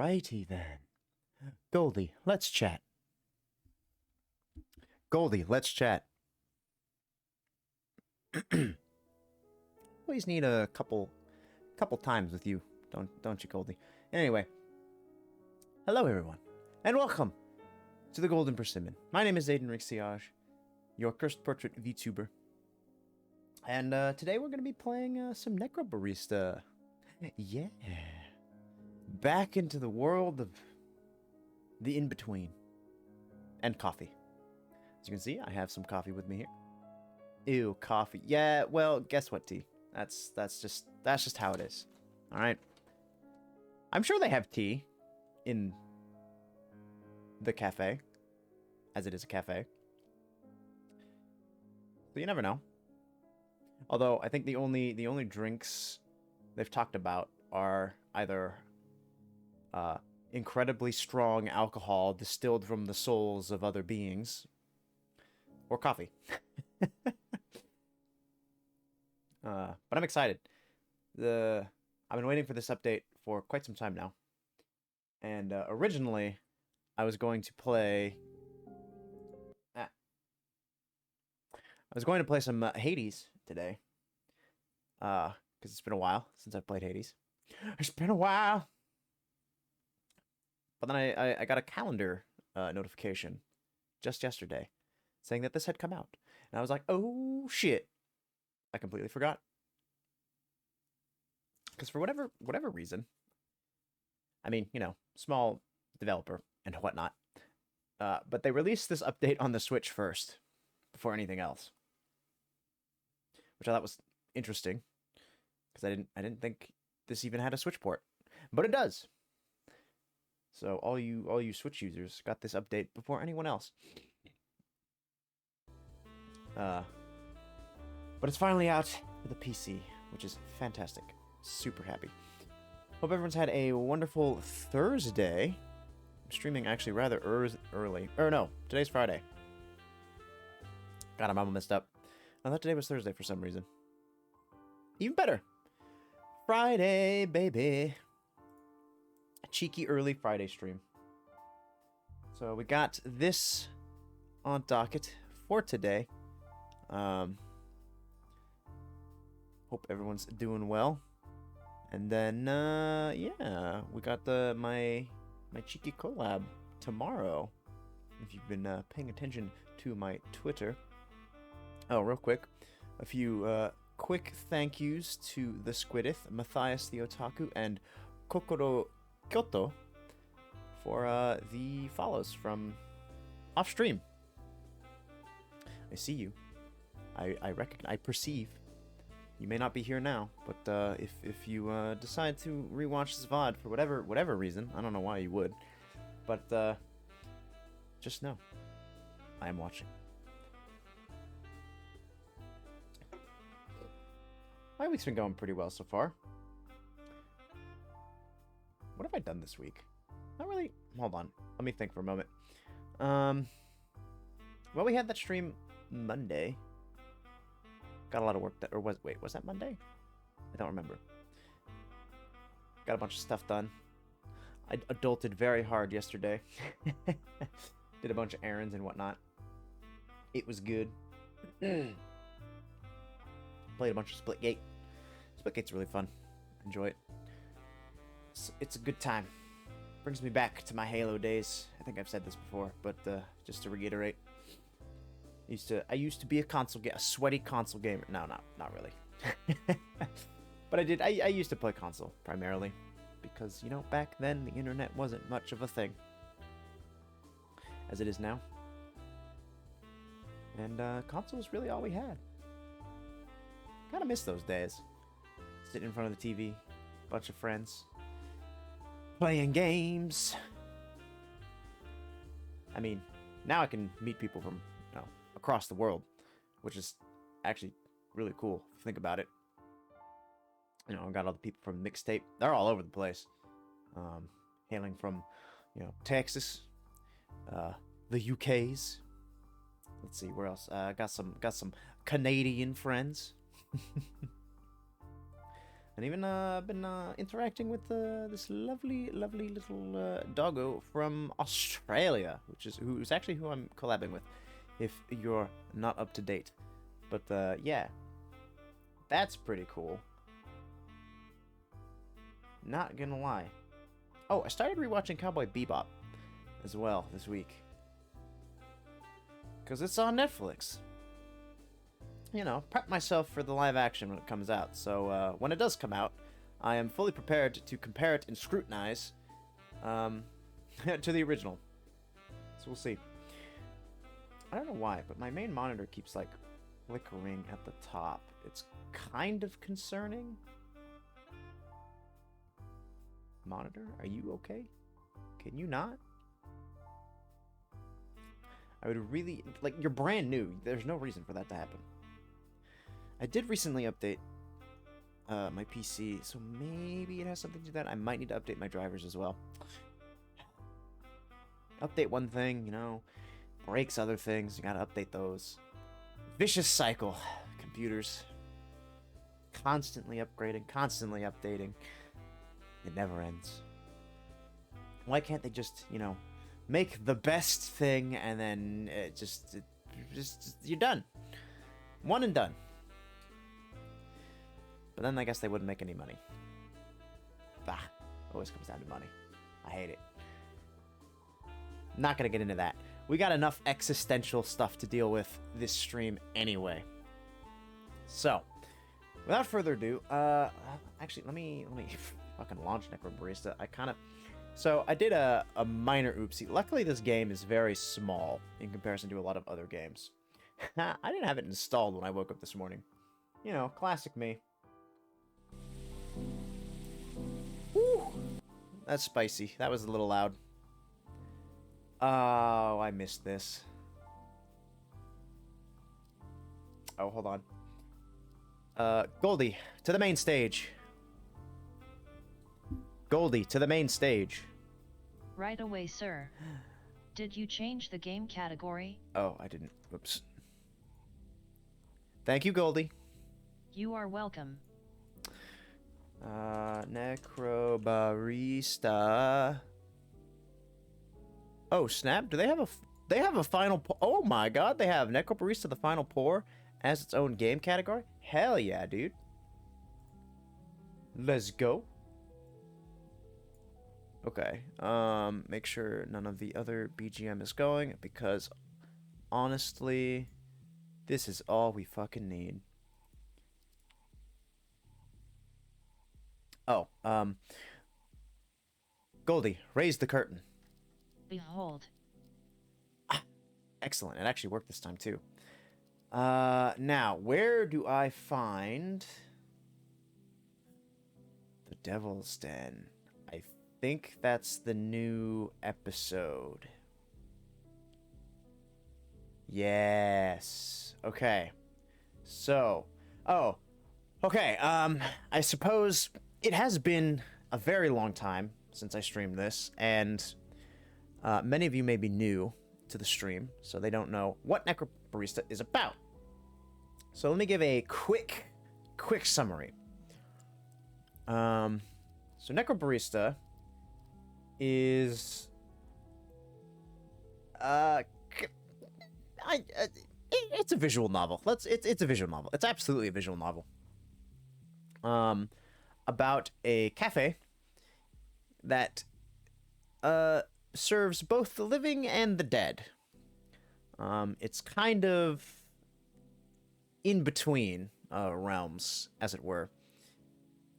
Alrighty then. Goldie, let's chat. Goldie, let's chat. Always need a couple times with you, don't you, Goldie? Anyway, hello everyone, and welcome to the Golden Persimmon. My name is Aiden Rixiage, your cursed portrait VTuber, and today we're gonna be playing some Necrobarista. Yeah, back into the world of the in-between and coffee. As you can see, I have some coffee with me here. Ew, coffee. Yeah, well, guess what, tea? That's just how it is. All right. I'm sure they have tea in the cafe, as it is a cafe. So you never know. Although I think the only drinks they've talked about are either incredibly strong alcohol distilled from the souls of other beings, or coffee. But I'm excited. I've been waiting for this update for quite some time now. And originally, I was going to play... I was going to play some Hades today. Because it's been a while since I've played Hades. It's been a while! But then I got a calendar notification just yesterday saying that this had come out. And I was like, oh shit. I completely forgot. Because for whatever reason, I mean, you know, small developer and whatnot, but they released this update on the Switch first, before anything else, which I thought was interesting, because I didn't think this even had a Switch port, but it does. So all you Switch users got this update before anyone else. But it's finally out for the PC, which is fantastic. Super happy. Hope everyone's had a wonderful Thursday. I'm streaming actually rather early. Or no, today's Friday. God, I'm all messed up. I thought today was Thursday for some reason. Even better. Friday, baby. A cheeky early Friday stream. So we got this on docket for today. Hope everyone's doing well. And then, yeah, we got my cheeky collab tomorrow. If you've been paying attention to my Twitter. Oh, real quick, a few quick thank yous to the Squidith, Matthias the Otaku, and Kokoro Kyoto for the follows from off stream. I see you. I recognize. I perceive. You may not be here now, but if you decide to rewatch this VOD for whatever reason, I don't know why you would, but just know I am watching. My week's been going pretty well so far. What have I done this week? Not really. Hold on. Let me think for a moment. Well, we had that stream Monday. Got a lot of work that, or was that Monday? I don't remember. Got a bunch of stuff done. I adulted very hard yesterday. Did a bunch of errands and whatnot. It was good. Played a bunch of Splitgate. Splitgate's really fun. Enjoy it. It's a good time. Brings me back to my Halo days. I think I've said this before, but just to reiterate. I used to be a sweaty console gamer. No, not really. But I used to play console primarily because, you know, back then the internet wasn't much of a thing as it is now. And console was really all we had. Kind of miss those days. Sitting in front of the TV, bunch of friends, playing games. I mean, now I can meet people from, you know, across the world, which is actually really cool if you think about it. You know, I got all the people from Mixtape. They're all over the place. Hailing from, you know, Texas, the UKs. Let's see, where else? Got some Canadian friends. And even been interacting with this lovely little doggo from Australia, who's actually who I'm collabing with, if you're not up to date. But yeah, that's pretty cool. Not gonna lie. Oh, I started rewatching Cowboy Bebop as well this week. Because it's on Netflix. You know, prep myself for the live action when it comes out. So when it does come out, I am fully prepared to compare it and scrutinize to the original. So we'll see. I don't know why, but my main monitor keeps, like, flickering at the top. It's kind of concerning. Monitor, are you okay? Can you not? I would really... Like, you're brand new. There's no reason for that to happen. I did recently update my PC, so maybe it has something to do that. I might need to update my drivers as well. Update one thing, you know, breaks other things. You gotta update those. Vicious cycle. Computers. Constantly upgrading, constantly updating. It never ends. Why can't they just, you know, make the best thing and then just you're done. One and done. But then I guess they wouldn't make any money. Bah. Always comes down to money. I hate it. Not gonna get into that. We got enough existential stuff to deal with this stream anyway. So, without further ado, actually, let me fucking launch Necrobarista. So I did a minor oopsie. Luckily, this game is very small in comparison to a lot of other games. I didn't have it installed when I woke up this morning. You know, classic me. Woo! That's spicy. That was a little loud. Oh, I missed this. Oh, hold on. Goldie, to the main stage. Goldie, to the main stage. Right away, sir. Did you change the game category? Oh, I didn't. Oops. Thank you, Goldie. You are welcome. Necrobarista. Oh, snap. Do they have a final pour? Oh my god, they have Necrobarista the Final Pour as its own game category? Hell yeah, dude. Let's go. Okay. Make sure none of the other BGM is going, because honestly, this is all we fucking need. Oh, Goldie, raise the curtain. Behold. Excellent. It actually worked this time, too. Now, where do I find the Devil's Den? I think that's the new episode. Yes. Okay. So, oh, okay. I suppose it has been a very long time since I streamed this, and many of you may be new to the stream, so they don't know what Necrobarista is about. So let me give a quick summary. So Necrobarista is it's a visual novel. It's a visual novel. It's absolutely a visual novel. About a cafe that serves both the living and the dead. It's kind of in between realms, as it were.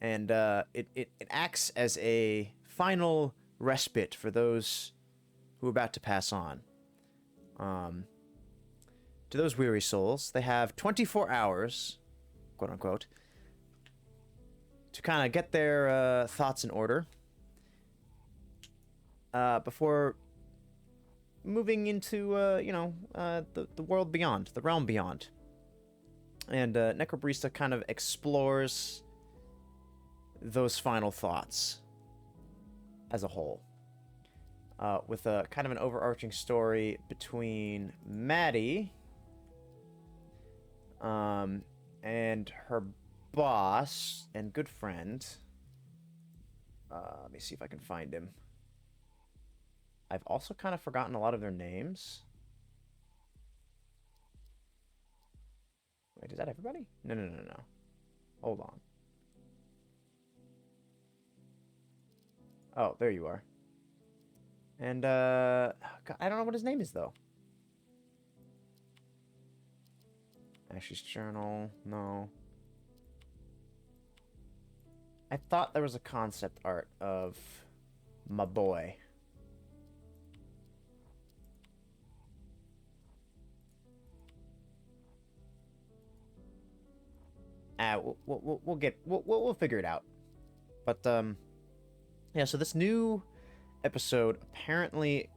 And it acts as a final respite for those who are about to pass on. To those weary souls, they have 24 hours, quote unquote, to kind of get their thoughts in order before moving into, the world beyond, the realm beyond. And Necrobarista kind of explores those final thoughts as a whole. With a kind of an overarching story between Maddie and her boss and good friend. Let me see if I can find him. I've also kind of forgotten a lot of their names. Wait, is that everybody? No, no, no, no. Hold on. Oh, there you are. And, God, I don't know what his name is, though. Ashley's Journal. No. I thought there was a concept art of my boy. We'll figure it out. But yeah. So this new episode apparently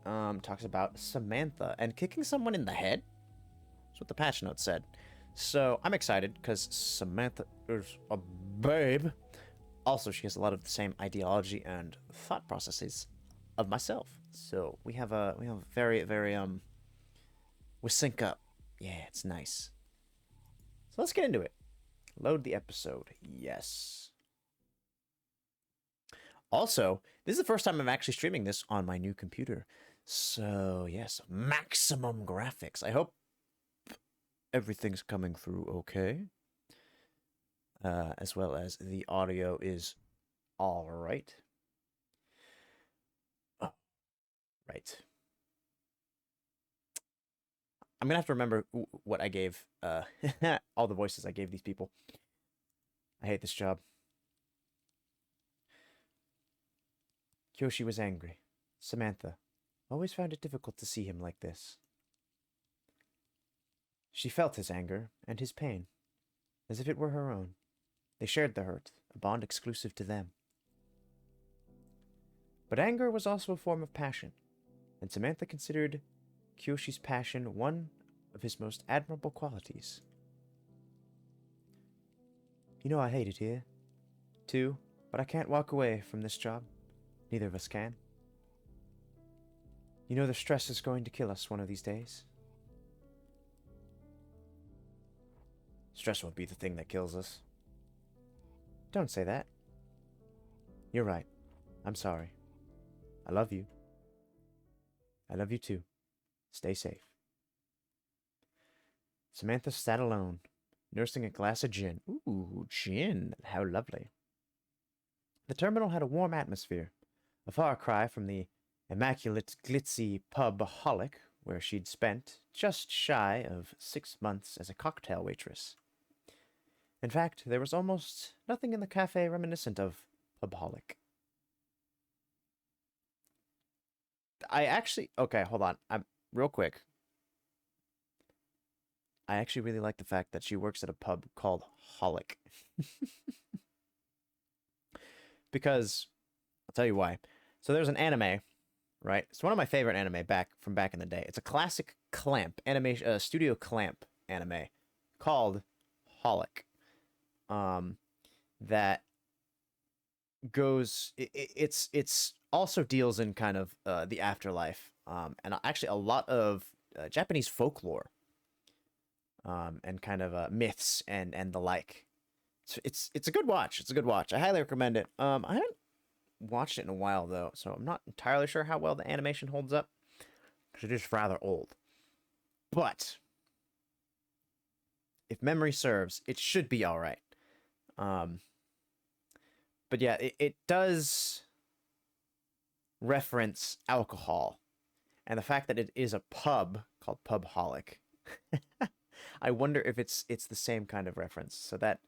talks about Samantha and kicking someone in the head. That's what the patch note said. So I'm excited because Samantha is a babe. Also, she has a lot of the same ideology and thought processes of myself. So we have a very we sync up. Yeah, it's nice. So let's get into it. Load the episode. Yes. Also, this is the first time I'm actually streaming this on my new computer. So, yes, maximum graphics. I hope everything's coming through okay. As well as the audio is all right. Oh, right. I'm gonna have to remember what I gave, all the voices I gave these people. I hate this job. Kyoshi was angry. Samantha always found it difficult to see him like this. She felt his anger and his pain, as if it were her own. They shared the hurt, a bond exclusive to them. But anger was also a form of passion, and Samantha considered Kyoshi's passion one of his most admirable qualities. You know I hate it here, too, but I can't walk away from this job. Neither of us can. You know the stress is going to kill us one of these days. Stress won't be the thing that kills us. Don't say that. You're right. I'm sorry. I love you. I love you too. Stay safe. Samantha sat alone, nursing a glass of gin. Ooh, gin. How lovely. The terminal had a warm atmosphere, a far cry from the immaculate, glitzy pub-holic where she'd spent just shy of 6 months as a cocktail waitress. In fact, there was almost nothing in the cafe reminiscent of pubholic. Okay, hold on. Real quick. I actually really like the fact that she works at a pub called Holic. Because, I'll tell you why. So there's an anime, right? It's one of my favorite anime from back in the day. It's a classic Clamp animation, Studio Clamp anime called Holic. That goes. It's also deals in kind of the afterlife. And actually a lot of Japanese folklore. And kind of myths and the like. It's a good watch. It's a good watch. I highly recommend it. I haven't watched it in a while though, so I'm not entirely sure how well the animation holds up because it is rather old. But if memory serves, it should be all right. But yeah, it does reference alcohol, and the fact that it is a pub called Pubholic. I wonder if it's the same kind of reference. So that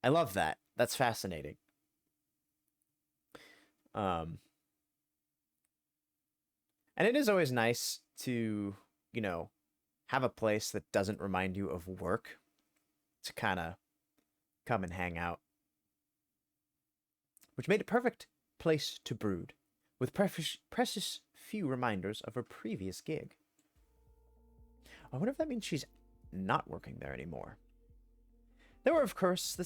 I love that. That's fascinating. And it is always nice to, have a place that doesn't remind you of work to kind of come and hang out. Which made it perfect place to brood, with precious few reminders of her previous gig. I wonder if that means she's not working there anymore. There were, of course, I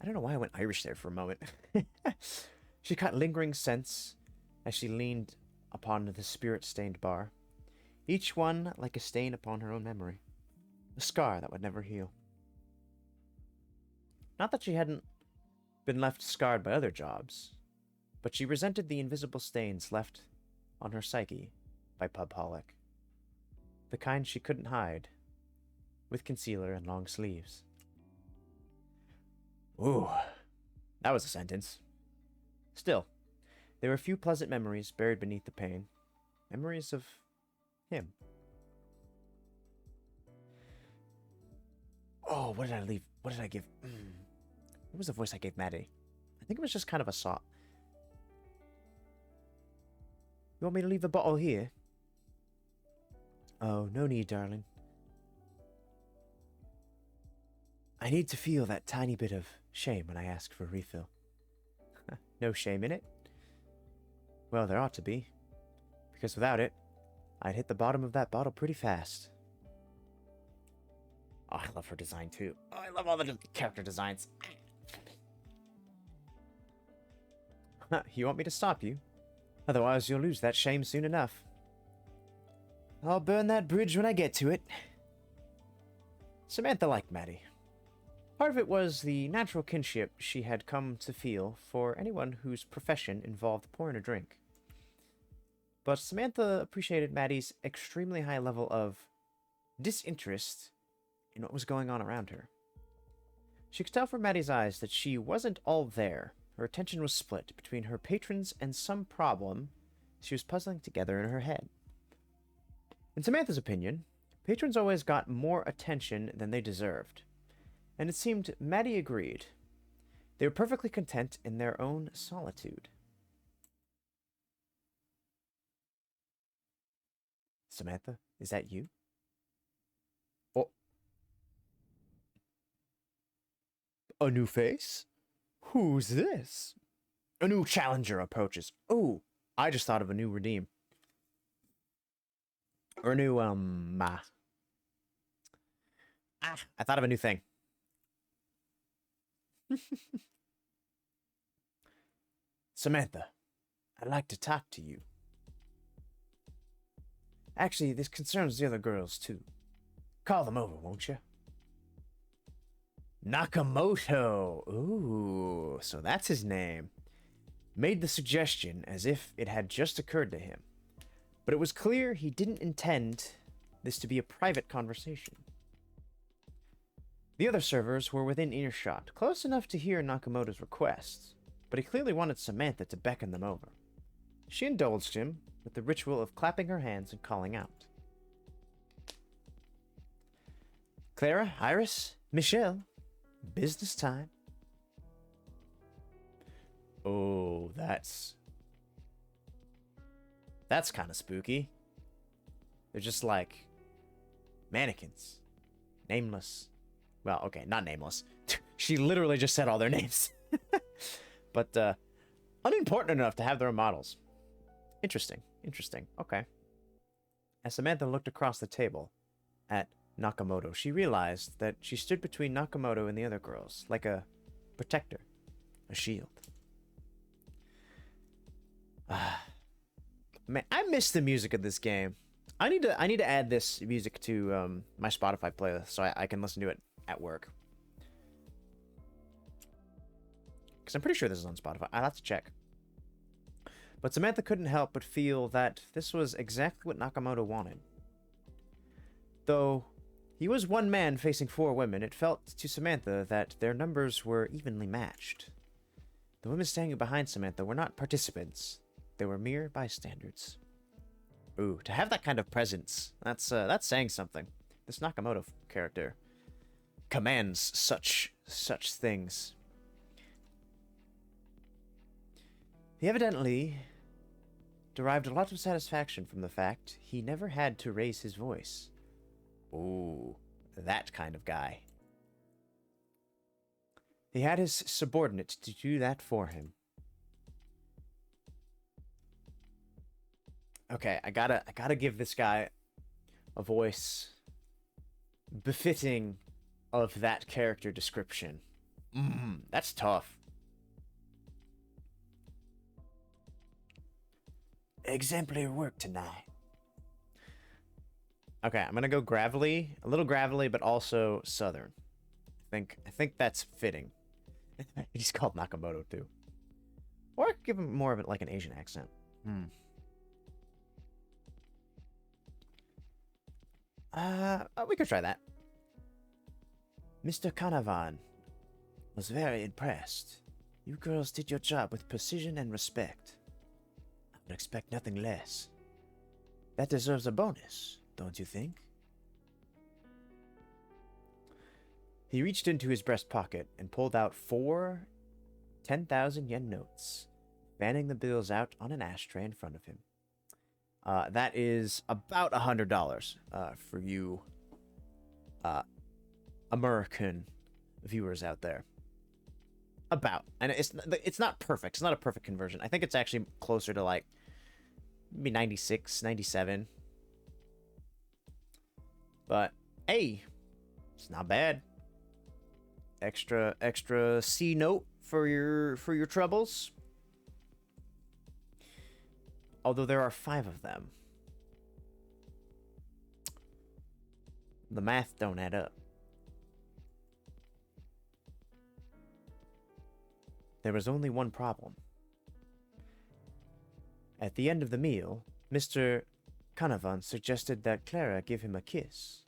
don't know why I went Irish there for a moment. She caught lingering scents as she leaned upon the spirit-stained bar, each one like a stain upon her own memory. A scar that would never heal. Not that she hadn't been left scarred by other jobs, but she resented the invisible stains left on her psyche by Pubholic. The kind she couldn't hide with concealer and long sleeves. Ooh, that was a sentence. Still, there were a few pleasant memories buried beneath the pain. Memories of him. Oh, what did I leave? What did I give? What was the voice I gave Maddie? I think it was just kind of a sob. You want me to leave the bottle here? Oh, no need, darling. I need to feel that tiny bit of shame when I ask for a refill. No shame in it? Well, there ought to be. Because without it, I'd hit the bottom of that bottle pretty fast. Oh, I love her design too. Oh, I love all the character designs. You want me to stop you? Otherwise, you'll lose that shame soon enough. I'll burn that bridge when I get to it. Samantha liked Maddie. Part of it was the natural kinship she had come to feel for anyone whose profession involved pouring a drink. But Samantha appreciated Maddie's extremely high level of disinterest in what was going on around her. She could tell from Maddie's eyes that she wasn't all there. Her attention was split between her patrons and some problem she was puzzling together in her head. In Samantha's opinion, patrons always got more attention than they deserved, and it seemed Maddie agreed. They were perfectly content in their own solitude. Samantha, is that you? Oh. A new face? Who's this? A new challenger approaches. Oh, I just thought of a new redeem. Or a new, I thought of a new thing. Samantha, I'd like to talk to you. Actually, this concerns the other girls, too. Call them over, won't you? Nakamoto! Ooh, so that's his name. Made the suggestion as if it had just occurred to him. But it was clear he didn't intend this to be a private conversation. The other servers were within earshot, close enough to hear Nakamoto's request, but he clearly wanted Samantha to beckon them over. She indulged him with the ritual of clapping her hands and calling out. Clara, Iris, Michelle, business time. Oh, that's kind of spooky. They're just like mannequins. Nameless. Well, okay, not nameless. She literally just said all their names. But unimportant enough to have their own models. Interesting. Okay. As Samantha looked across the table at Nakamoto, she realized that she stood between Nakamoto and the other girls, like a protector, a shield. Man, I miss the music of this game. I need to add this music to my Spotify playlist so I can listen to it at work. Because I'm pretty sure this is on Spotify. I'll have to check. But Samantha couldn't help but feel that this was exactly what Nakamoto wanted. Though he was one man facing 4 women, it felt to Samantha that their numbers were evenly matched. The women standing behind Samantha were not participants. They were mere bystanders. Ooh, to have that kind of presence, that's saying something. This Nakamoto character commands such things. He evidently derived a lot of satisfaction from the fact he never had to raise his voice. Ooh, that kind of guy. He had his subordinate to do that for him. Okay, I gotta give this guy a voice befitting of that character description. That's tough. Exemplary work tonight. Okay, I'm gonna go gravelly, a little gravelly, but also southern. I think that's fitting. He's called Nakamoto too. Or I could give him more of it like an Asian accent. We could try that. Mr. Canavan was very impressed. You girls did your job with precision and respect. I would expect nothing less. That deserves a bonus, don't you think? He reached into his breast pocket and pulled out 4 10,000 yen notes, fanning the bills out on an ashtray in front of him. That is about $100 for you American viewers out there. About. And it's not perfect. It's not a perfect conversion. I think it's actually closer to like maybe 96, 97. But hey, it's not bad. Extra C note for your troubles. Although there are 5 of them. The math don't add up. There was only one problem. At the end of the meal, Mr. Canavan suggested that Clara give him a kiss.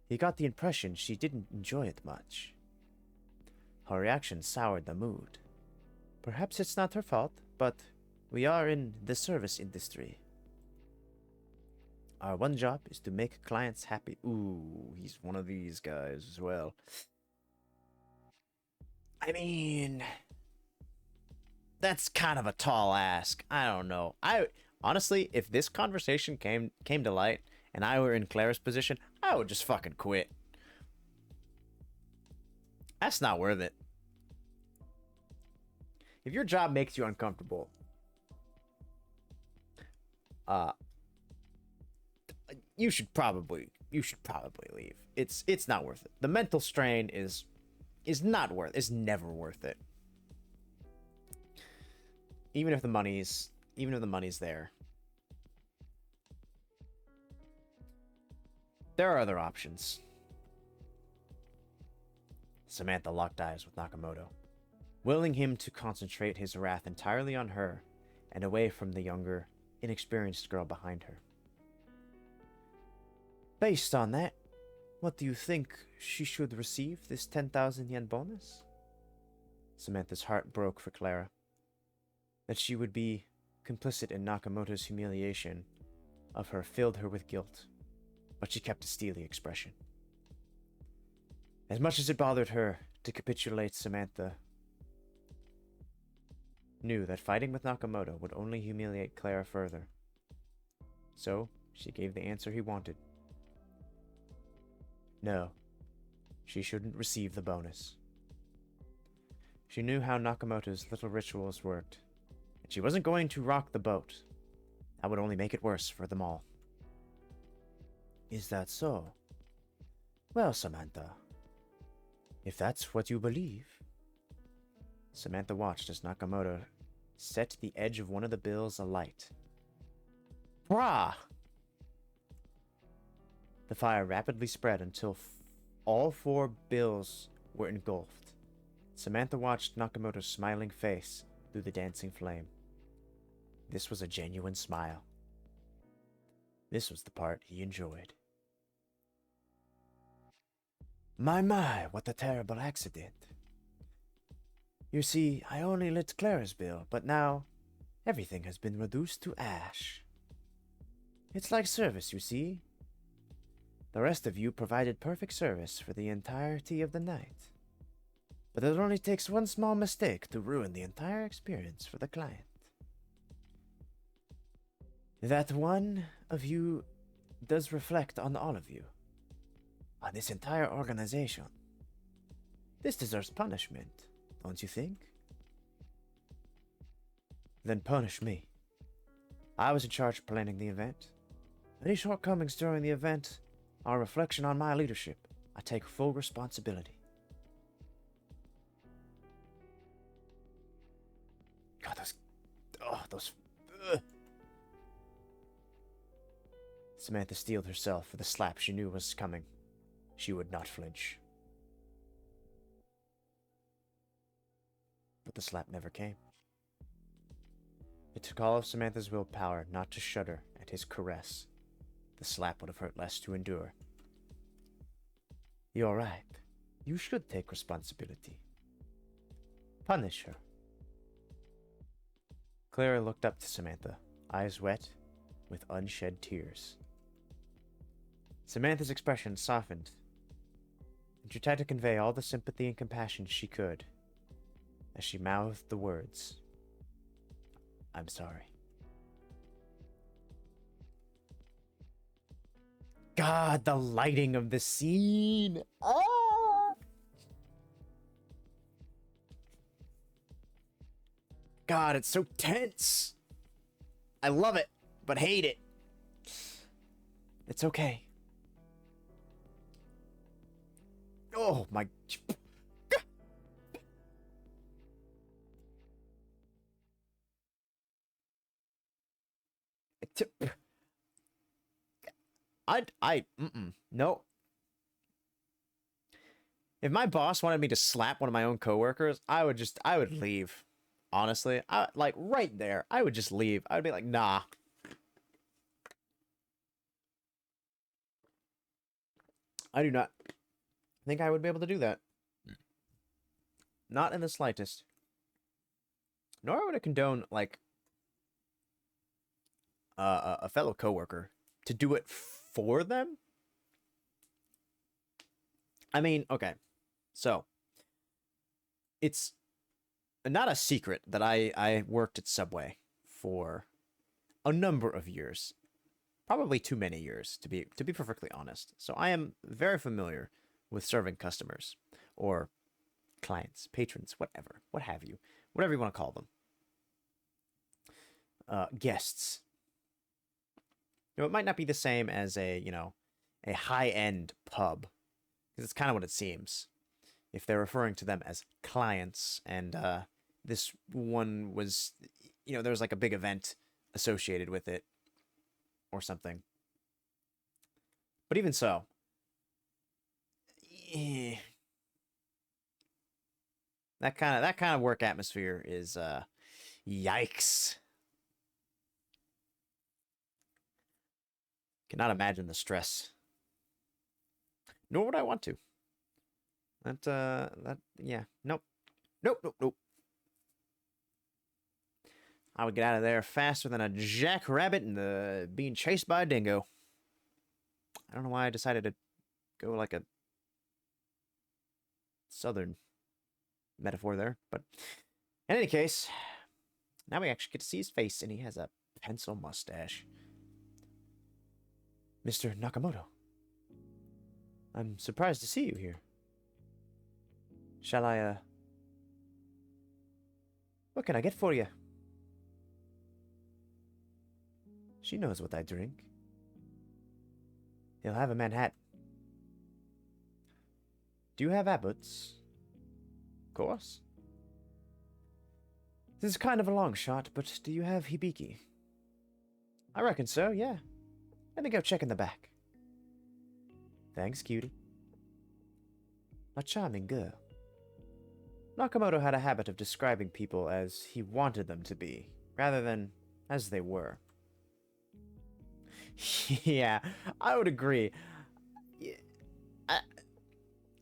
He got the impression she didn't enjoy it much. Her reaction soured the mood. Perhaps it's not her fault, but we are in the service industry. Our one job is to make clients happy. Ooh, he's one of these guys as well. I mean, that's kind of a tall ask. I don't know. Honestly, if this conversation came to light and I were in Clara's position, I would just fucking quit. That's not worth it. If your job makes you uncomfortable, you should probably leave. It's not worth it. The mental strain is never worth it. Even if the money's there. There are other options. Samantha locked eyes with Nakamoto, willing him to concentrate his wrath entirely on her and away from the younger, inexperienced girl behind her. Based on that, what do you think she should receive this 10,000 yen bonus? Samantha's heart broke for Clara. That she would be complicit in Nakamoto's humiliation of her filled her with guilt, but she kept a steely expression. As much as it bothered her to capitulate, Samantha knew that fighting with Nakamoto would only humiliate Clara further. So, she gave the answer he wanted. No, she shouldn't receive the bonus. She knew how Nakamoto's little rituals worked, and she wasn't going to rock the boat. That would only make it worse for them all. Is that so? Well, Samantha, if that's what you believe. Samantha watched as Nakamoto set the edge of one of the bills alight. Brah! The fire rapidly spread until all 4 bills were engulfed. Samantha watched Nakamoto's smiling face through the dancing flame. This was a genuine smile. This was the part he enjoyed. My, what a terrible accident. You see, I only lit Clara's bill, but now everything has been reduced to ash. It's like service, you see. The rest of you provided perfect service for the entirety of the night. But it only takes one small mistake to ruin the entire experience for the client. That one of you does reflect on all of you, on this entire organization. This deserves punishment, don't you think? Then punish me. I was in charge of planning the event. Any shortcomings during the event are a reflection on my leadership. I take full responsibility. God, those... Samantha steeled herself for the slap she knew was coming. She would not flinch. But the slap never came. It took all of Samantha's willpower not to shudder at his caress. The slap would have hurt less to endure. You're right. You should take responsibility. Punish her. Clara looked up to Samantha, eyes wet with unshed tears. Samantha's expression softened, and she tried to convey all the sympathy and compassion she could as she mouthed the words, I'm sorry. God, the lighting of the scene! Ah! God, it's so tense! I love it, but hate it. It's okay. Oh my... No. If my boss wanted me to slap one of my own coworkers, I would leave. Honestly, like right there, I would just leave. I would be like, nah. I do not think I would be able to do that. Not in the slightest. Nor would I condone, like, a fellow coworker to do it for them. I mean, okay. So, it's not a secret that I worked at Subway for a number of years. Probably too many years, to be perfectly honest. So I am very familiar with serving customers, or clients, patrons, whatever, what have you. Whatever you want to call them. Guests. You know, it might not be the same as a high-end pub, because it's kind of what it seems. If they're referring to them as clients, and this one was, there was like a big event associated with it, or something. But even so, that kind of work atmosphere is yikes. Cannot imagine the stress. Nor would I want to. Yeah, nope. Nope. I would get out of there faster than a jackrabbit and being chased by a dingo. I don't know why I decided to go like a southern metaphor there, but in any case, now we actually get to see his face, and he has a pencil mustache. Mr. Nakamoto, I'm surprised to see you here. Shall I, what can I get for you? She knows what I drink. He'll have a Manhattan. Do you have Abbott's? Of course. This is kind of a long shot, but do you have Hibiki? I reckon so, yeah. Let me go check in the back. Thanks, cutie. A charming girl. Nakamoto had a habit of describing people as he wanted them to be, rather than as they were. Yeah, I would agree.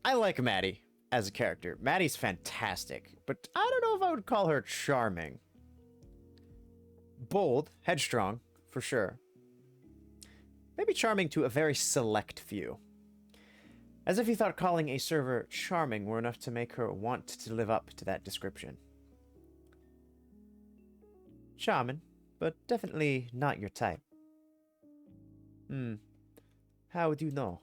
I like Maddie as a character. Maddie's fantastic, but I don't know if I would call her charming. Bold, headstrong, for sure. Maybe charming to a very select few. As if he thought calling a server charming were enough to make her want to live up to that description. Charming, but definitely not your type. How would you know?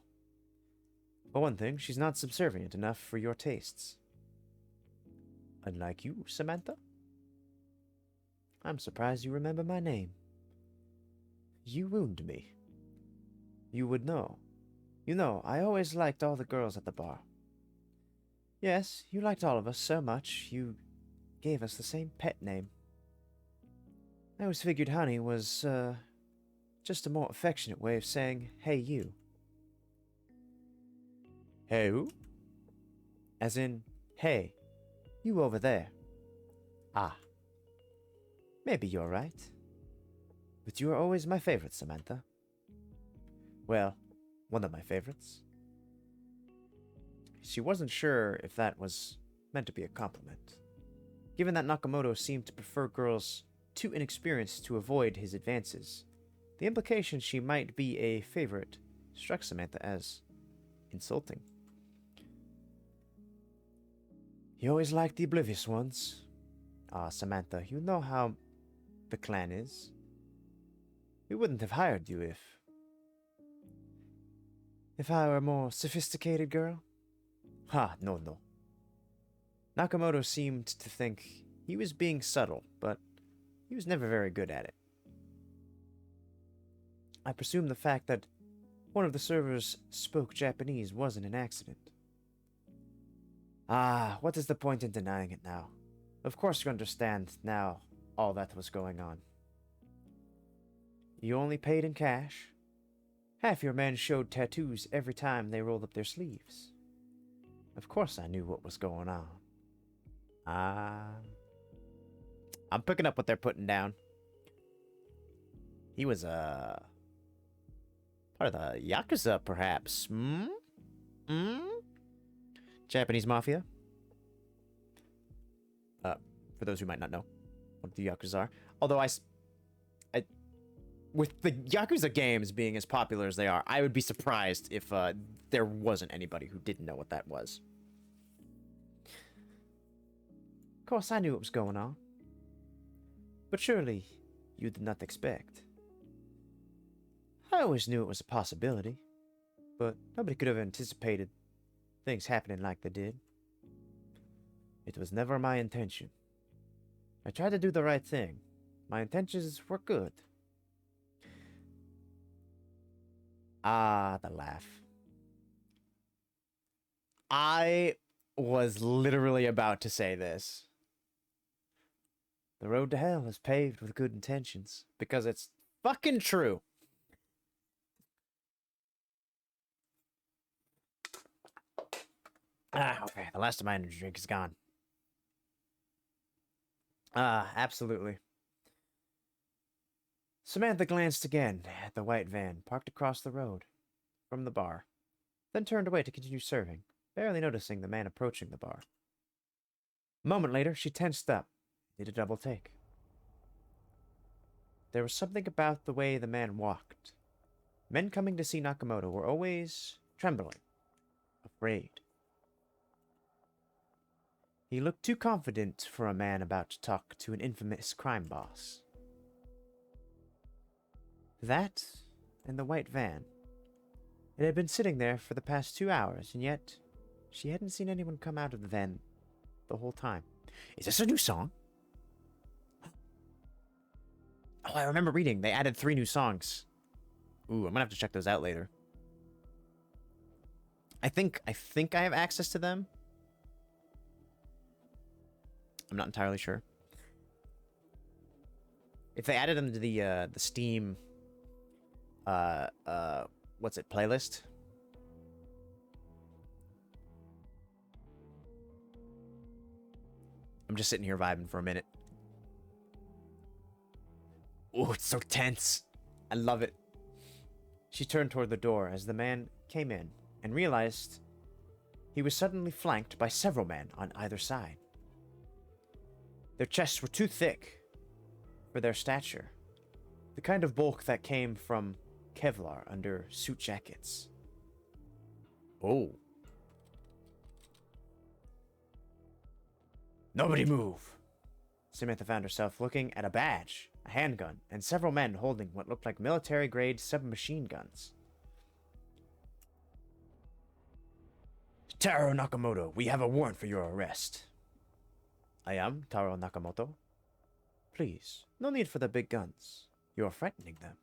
For one thing, she's not subservient enough for your tastes. Unlike you, Samantha? I'm surprised you remember my name. You wound me. You would know. You know, I always liked all the girls at the bar. Yes, you liked all of us so much, you gave us the same pet name. I always figured Honey was, just a more affectionate way of saying, hey, you. Hey, who? As in, hey, you over there. Ah. Maybe you're right. But you are always my favorite, Samantha. Well, one of my favorites. She wasn't sure if that was meant to be a compliment, given that Nakamoto seemed to prefer girls too inexperienced to avoid his advances. The implication she might be a favorite struck Samantha as insulting. You always like the oblivious ones. Ah, Samantha, you know how the clan is. We wouldn't have hired you if I were a more sophisticated girl. Ha, no. Nakamoto seemed to think he was being subtle, but he was never very good at it. I presume the fact that one of the servers spoke Japanese wasn't an accident. Ah, what is the point in denying it now? Of course you understand now all that was going on. You only paid in cash. Half your men showed tattoos every time they rolled up their sleeves. Of course I knew what was going on. I'm picking up what they're putting down. He was, part of the Yakuza, perhaps. Japanese Mafia. For those who might not know what the Yakuza are. Although with the Yakuza games being as popular as they are, I would be surprised if there wasn't anybody who didn't know what that was. Of course, I knew what was going on. But surely, you did not expect. I always knew it was a possibility, but nobody could have anticipated things happening like they did. It was never my intention. I tried to do the right thing. My intentions were good. Ah, the laugh. I was literally about to say this. The road to hell is paved with good intentions, because it's fucking true. Okay, the last of my energy drink is gone. Absolutely. Samantha glanced again at the white van parked across the road from the bar, then turned away to continue serving, barely noticing the man approaching the bar. A moment later, she tensed up, did a double take. There was something about the way the man walked. Men coming to see Nakamoto were always trembling, afraid. He looked too confident for a man about to talk to an infamous crime boss. That and the white van. It had been sitting there for the past 2 hours, and yet she hadn't seen anyone come out of the van the whole time. Is this a new song? Oh, I remember reading. They added 3 new songs. Ooh, I'm gonna have to check those out later. I think I have access to them. I'm not entirely sure. If they added them to the Steam, what's it, playlist? I'm just sitting here vibing for a minute. Oh, it's so tense. I love it. She turned toward the door as the man came in and realized he was suddenly flanked by several men on either side. Their chests were too thick for their stature, the kind of bulk that came from Kevlar under suit jackets. Oh. Nobody move. Samantha found herself looking at a badge, a handgun, and several men holding what looked like military-grade submachine guns. Taro Nakamoto, we have a warrant for your arrest. I am Taro Nakamoto. Please, no need for the big guns. You are frightening them.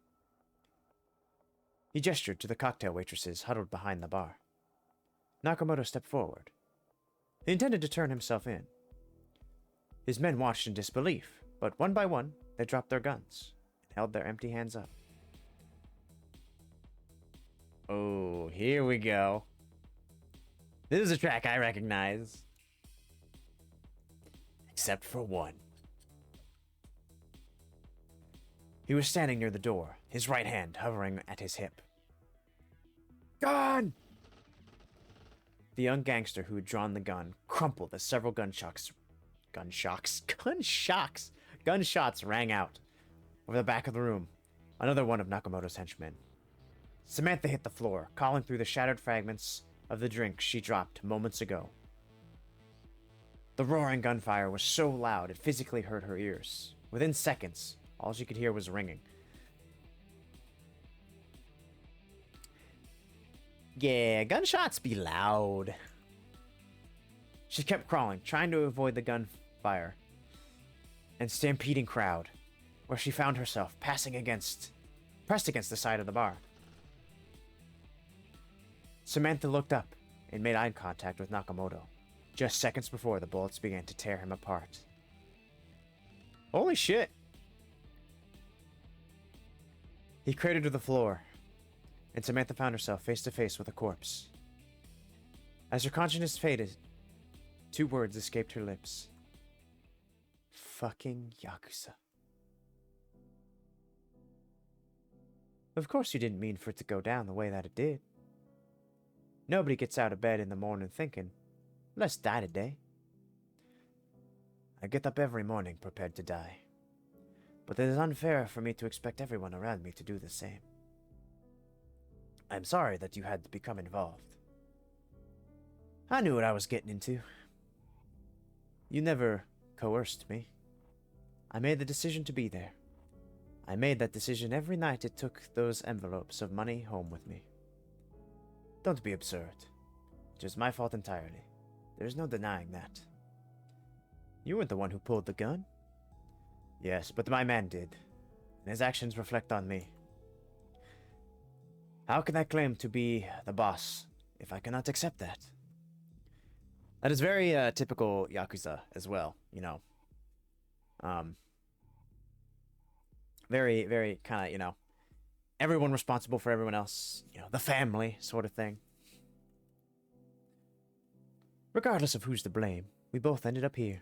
He gestured to the cocktail waitresses huddled behind the bar. Nakamoto stepped forward. He intended to turn himself in. His men watched in disbelief, but one by one, they dropped their guns and held their empty hands up. Oh, here we go. This is a track I recognize. Except for one. He was standing near the door, his right hand hovering at his hip. Gun! The young gangster who had drawn the gun crumpled as several gunshots rang out over the back of the room. Another one of Nakamoto's henchmen. Samantha hit the floor, calling through the shattered fragments of the drink she dropped moments ago. The roaring gunfire was so loud it physically hurt her ears. Within seconds, all she could hear was ringing. Yeah, gunshots be loud. She kept crawling, trying to avoid the gunfire and stampeding crowd, where she found herself pressed against the side of the bar. Samantha looked up and made eye contact with Nakamoto, just seconds before the bullets began to tear him apart. Holy shit! He cratered to the floor, and Samantha found herself face to face with a corpse. As her consciousness faded, 2 words escaped her lips. Fucking Yakuza. Of course you didn't mean for it to go down the way that it did. Nobody gets out of bed in the morning thinking, let's die today. I get up every morning prepared to die. But it is unfair for me to expect everyone around me to do the same. I'm sorry that you had to become involved. I knew what I was getting into. You never coerced me. I made the decision to be there. I made that decision every night it took those envelopes of money home with me. Don't be absurd. It was my fault entirely. There's no denying that. You weren't the one who pulled the gun. Yes, but my man did, and his actions reflect on me. How can I claim to be the boss if I cannot accept that? That is very typical Yakuza as well, you know. Very, very kind of, you know, everyone responsible for everyone else, you know, the family sort of thing. Regardless of who's to blame, we both ended up here.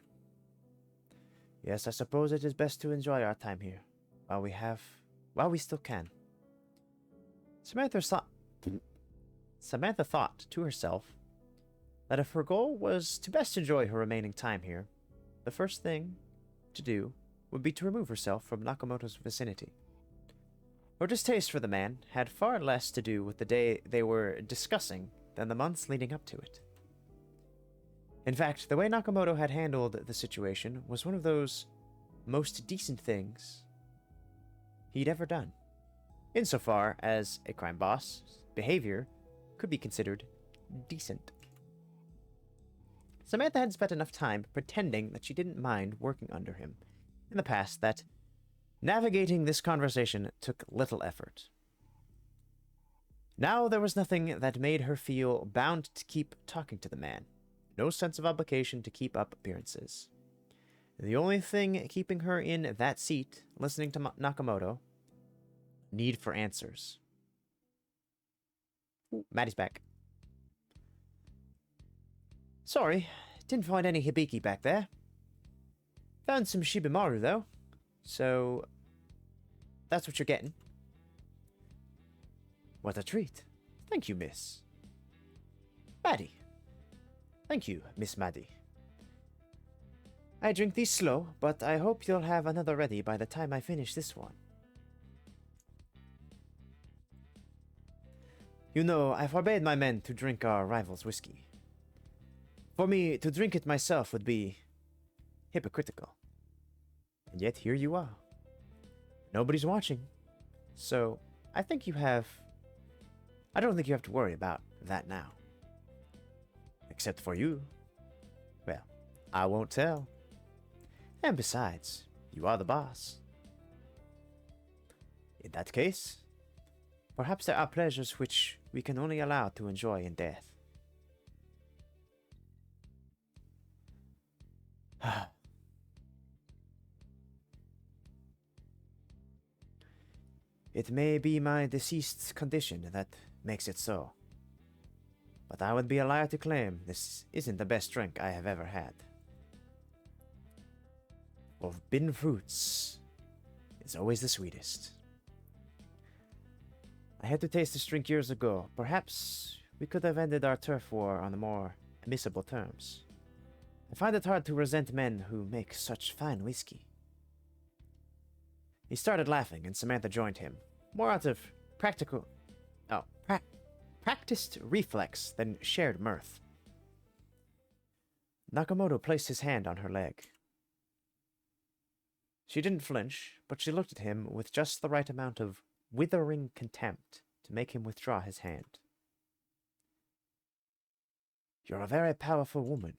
Yes, I suppose it is best to enjoy our time here, while we still can. Samantha thought to herself that if her goal was to best enjoy her remaining time here, the first thing to do would be to remove herself from Nakamoto's vicinity. Her distaste for the man had far less to do with the day they were discussing than the months leading up to it. In fact, the way Nakamoto had handled the situation was one of those most decent things he'd ever done, insofar as a crime boss behavior could be considered decent. Samantha had spent enough time pretending that she didn't mind working under him in the past that navigating this conversation took little effort. Now there was nothing that made her feel bound to keep talking to the man. No sense of obligation to keep up appearances. The only thing keeping her in that seat, listening to Nakamoto, need for answers. Ooh, Maddie's back. Sorry, didn't find any Hibiki back there. Found some Shibimaru, though. So, that's what you're getting. What a treat. Thank you, miss. Maddie. Thank you, Miss Maddie. I drink these slow, but I hope you'll have another ready by the time I finish this one. You know, I forbade my men to drink our rival's whiskey. For me, to drink it myself would be hypocritical. And yet here you are. Nobody's watching. So, I don't think you have to worry about that now. Except for you. Well, I won't tell. And besides, you are the boss. In that case, perhaps there are pleasures which we can only allow to enjoy in death. It may be my deceased's condition that makes it so. But I would be a liar to claim this isn't the best drink I have ever had. Forbidden fruits is always the sweetest. I had to taste this drink years ago. Perhaps we could have ended our turf war on more amicable terms. I find it hard to resent men who make such fine whiskey. He started laughing, and Samantha joined him, more out of practiced reflex than shared mirth. Nakamoto placed his hand on her leg. She didn't flinch, but she looked at him with just the right amount of withering contempt to make him withdraw his hand. You're a very powerful woman.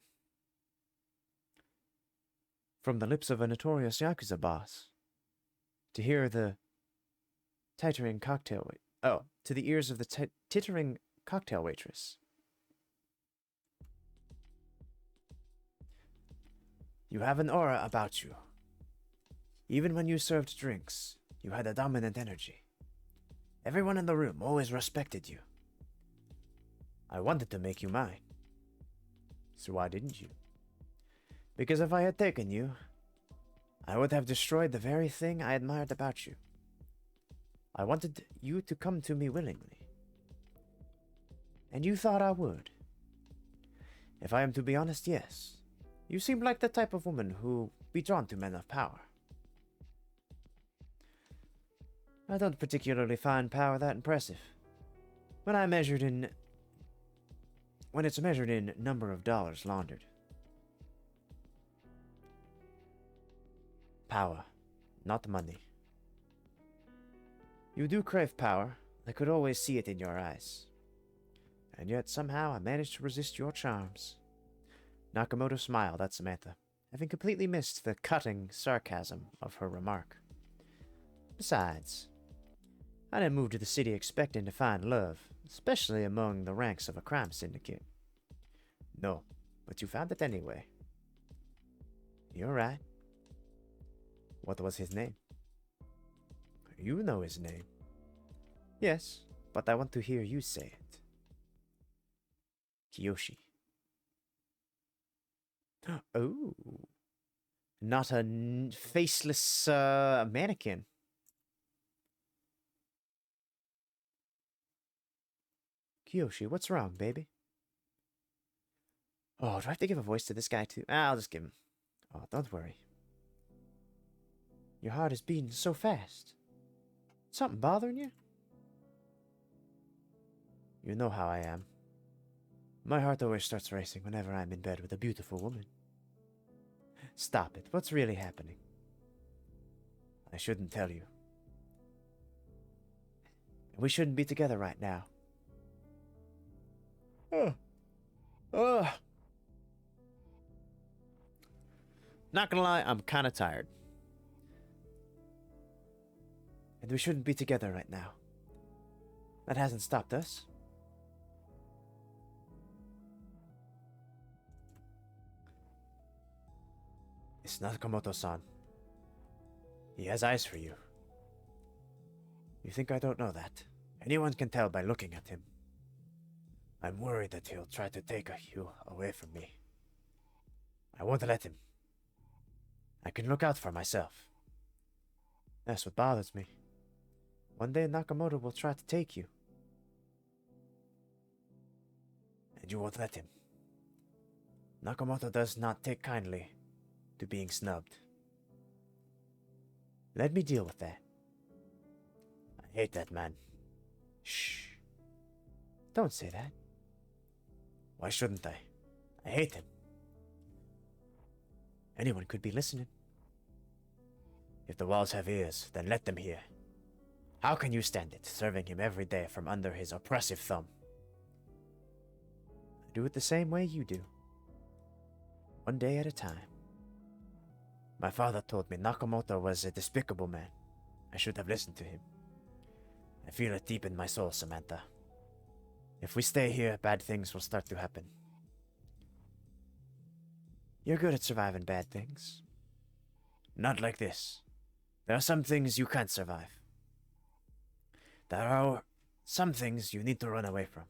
From the lips of a notorious Yakuza boss, to hear the tittering cocktail to the ears of the tittering cocktail waitress. You have an aura about you. Even when you served drinks, you had a dominant energy. Everyone in the room always respected you. I wanted to make you mine. So why didn't you? Because if I had taken you, I would have destroyed the very thing I admired about you. I wanted you to come to me willingly. And you thought I would. If I am to be honest, yes. You seemed like the type of woman who would be drawn to men of power. I don't particularly find power that impressive. When it's measured in number of dollars laundered. Power, not money. You do crave power. I could always see it in your eyes. And yet somehow I managed to resist your charms. Nakamoto smiled at Samantha, having completely missed the cutting sarcasm of her remark. Besides, I didn't move to the city expecting to find love, especially among the ranks of a crime syndicate. No, but you found it anyway. You're right. What was his name? You know his name. Yes, but I want to hear you say it. Kiyoshi. Oh. Not a faceless mannequin. Kiyoshi, what's wrong, baby? Oh, do I have to give a voice to this guy too? I'll just give him. Oh, don't worry. Your heart is beating so fast. Something bothering you? You know how I am. My heart always starts racing whenever I'm in bed with a beautiful woman. Stop it. What's really happening? I shouldn't tell you. We shouldn't be together right now. Not gonna lie, I'm kinda tired. And we shouldn't be together right now. That hasn't stopped us. It's Nakamoto-san. He has eyes for you. You think I don't know that? Anyone can tell by looking at him. I'm worried that he'll try to take you away from me. I won't let him. I can look out for myself. That's what bothers me. One day Nakamoto will try to take you. And you won't let him. Nakamoto does not take kindly to being snubbed. Let me deal with that. I hate that man. Shh. Don't say that. Why shouldn't I? I hate him. Anyone could be listening. If the walls have ears, then let them hear. How can you stand it, serving him every day from under his oppressive thumb? I do it the same way you do. One day at a time. My father told me Nakamoto was a despicable man. I should have listened to him. I feel it deep in my soul, Samantha. If we stay here, bad things will start to happen. You're good at surviving bad things. Not like this. There are some things you can't survive. There are Some things you need to run away from.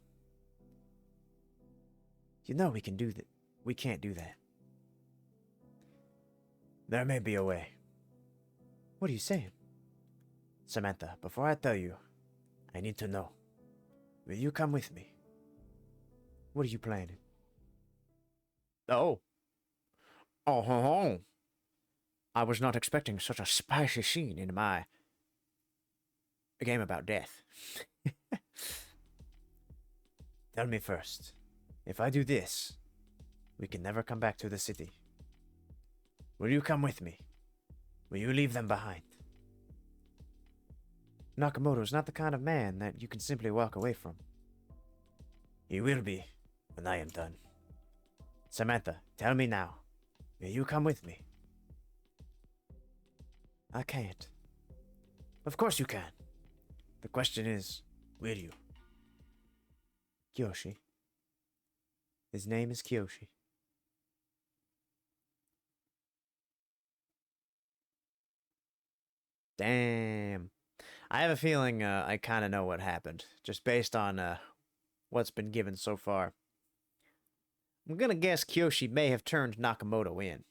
You know we can do that. We can't do that. There may be a way. What are you saying? Samantha, before I tell you, I need to know. Will you come with me? What are you planning? Oh. Oh, ho, ho. I was not expecting such a spicy scene in my game about death. Tell me first. If I do this, we can never come back to the city. Will you come with me? Will you leave them behind? Nakamoto's not the kind of man that you can simply walk away from. He will be when I am done. Samantha, tell me now. Will you come with me? I can't. Of course you can. The question is, will you? Kyoshi. His name is Kyoshi. Damn. I have a feeling I kind of know what happened, just based on what's been given so far. I'm gonna guess Kyoshi may have turned Nakamoto in.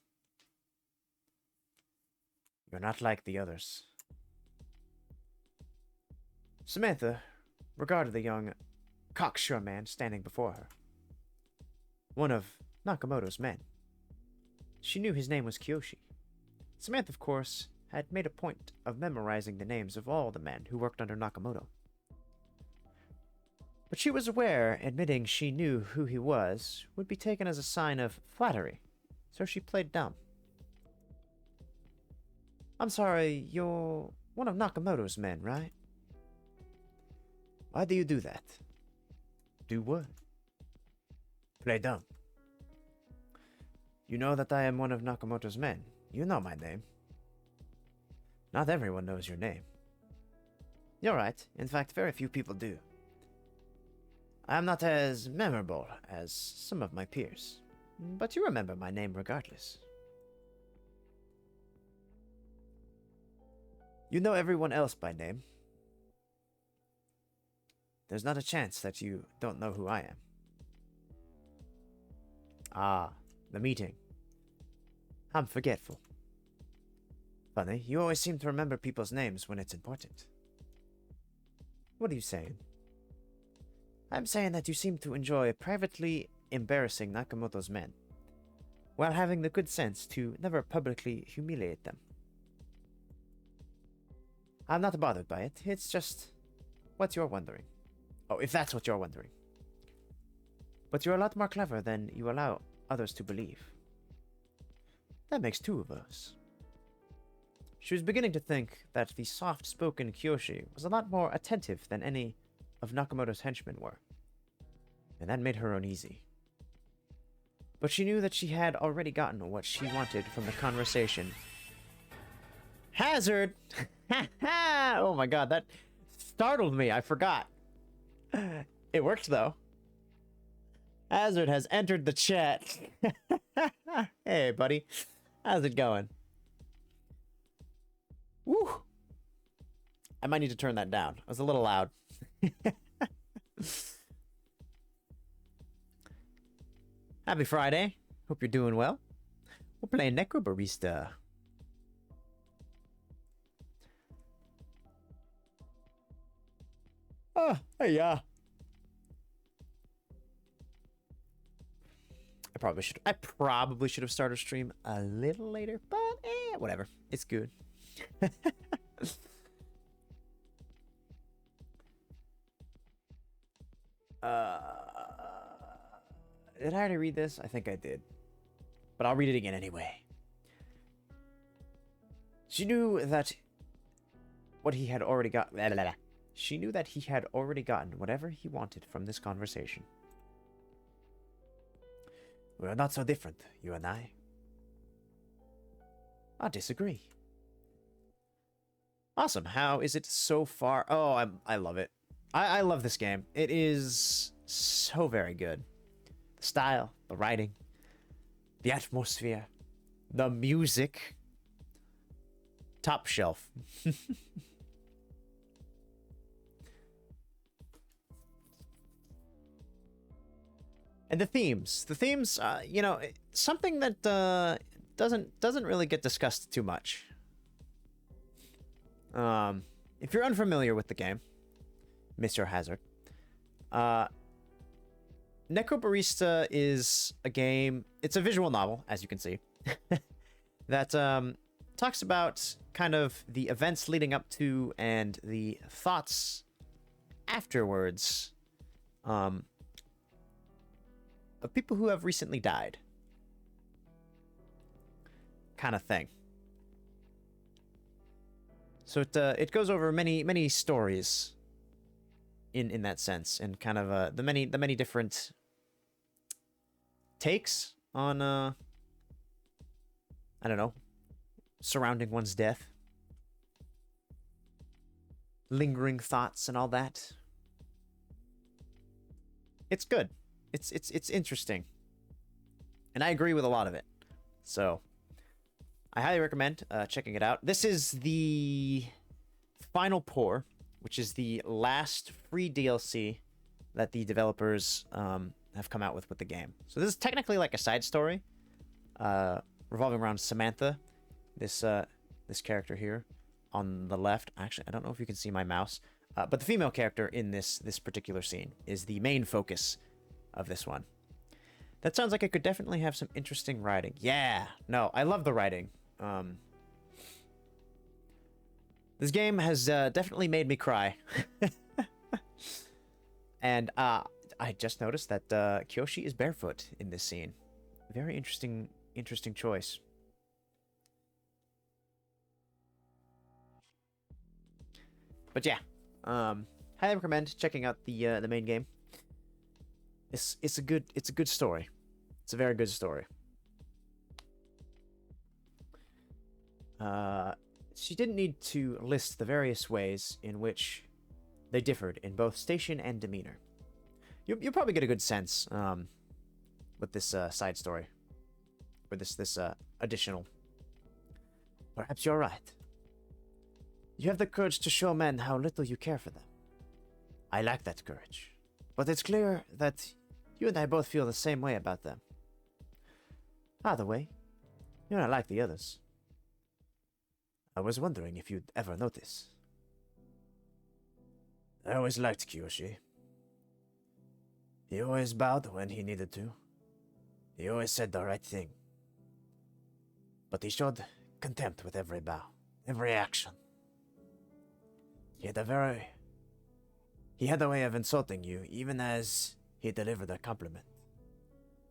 You're not like the others. Samantha regarded the young cocksure man standing before her. One of Nakamoto's men. She knew his name was Kyoshi. Samantha, of course, had made a point of memorizing the names of all the men who worked under Nakamoto. But she was aware admitting she knew who he was would be taken as a sign of flattery, so she played dumb. I'm sorry, you're one of Nakamoto's men, right? Why do you do that? Do what? Play dumb. You know that I am one of Nakamoto's men. You know my name. Not everyone knows your name. You're right. In fact, very few people do. I am not as memorable as some of my peers, but you remember my name regardless. You know everyone else by name. There's not a chance that you don't know who I am. Ah, the meeting. I'm forgetful. Funny, you always seem to remember people's names when it's important. What are you saying? I'm saying that you seem to enjoy privately embarrassing Nakamoto's men, while having the good sense to never publicly humiliate them. I'm not bothered by it, it's just what you're wondering. Oh, if that's what you're wondering. But you're a lot more clever than you allow others to believe. That makes two of us. She was beginning to think that the soft-spoken Kyoshi was a lot more attentive than any of Nakamoto's henchmen were, and that made her uneasy. But she knew that she had already gotten what she wanted from the conversation. Hazard! Oh my god, that startled me, I forgot. It worked though. Hazard has entered the chat. Hey buddy, how's it going? Woo! I might need to turn that down. It was a little loud. Happy Friday. Hope you're doing well. We're playing Necro Barista. Oh, hey, I probably should have started stream a little later, but whatever. It's good. Did I already read this? I think I did. But I'll read it again anyway. She knew that what he had already got. She knew that he had already gotten whatever he wanted from this conversation. We're not so different, you and I. I disagree. Awesome. How is it so far? Oh, I love it. I love this game. It is so very good. The style, the writing, the atmosphere, the music. Top shelf. And the themes, you know, something that doesn't really get discussed too much. If you're unfamiliar with the game, Mr. Hazard, Necrobarista is a game. It's a visual novel, as you can see, that talks about kind of the events leading up to and the thoughts afterwards of people who have recently died, kind of thing. So it goes over many stories in that sense, and kind of the many different takes on I don't know, surrounding one's death, lingering thoughts and all that. It's good. It's interesting. And I agree with a lot of it. So I highly recommend checking it out. This is the Final Pour, which is the last free DLC that the developers have come out with the game. So this is technically like a side story revolving around Samantha, this character here on the left. Actually, I don't know if you can see my mouse, but the female character in this particular scene is the main focus of this one. That sounds like it could definitely have some interesting writing. Yeah, no, I love the writing. This game has definitely made me cry. And I just noticed that Kyoshi is barefoot in this scene. Very interesting choice. But yeah, highly recommend checking out the main game. It's a good story. It's a very good story. She didn't need to list the various ways in which they differed in both station and demeanor. You'll probably get a good sense with this side story, or this additional. Perhaps you're right. You have the courage to show men how little you care for them. I lack that courage, but it's clear that you and I both feel the same way about them. Either way, you're not like the others. I was wondering if you'd ever notice. I always liked Kiyoshi. He always bowed when he needed to. He always said the right thing. But he showed contempt with every bow, every action. He had a way of insulting you, even as he delivered a compliment.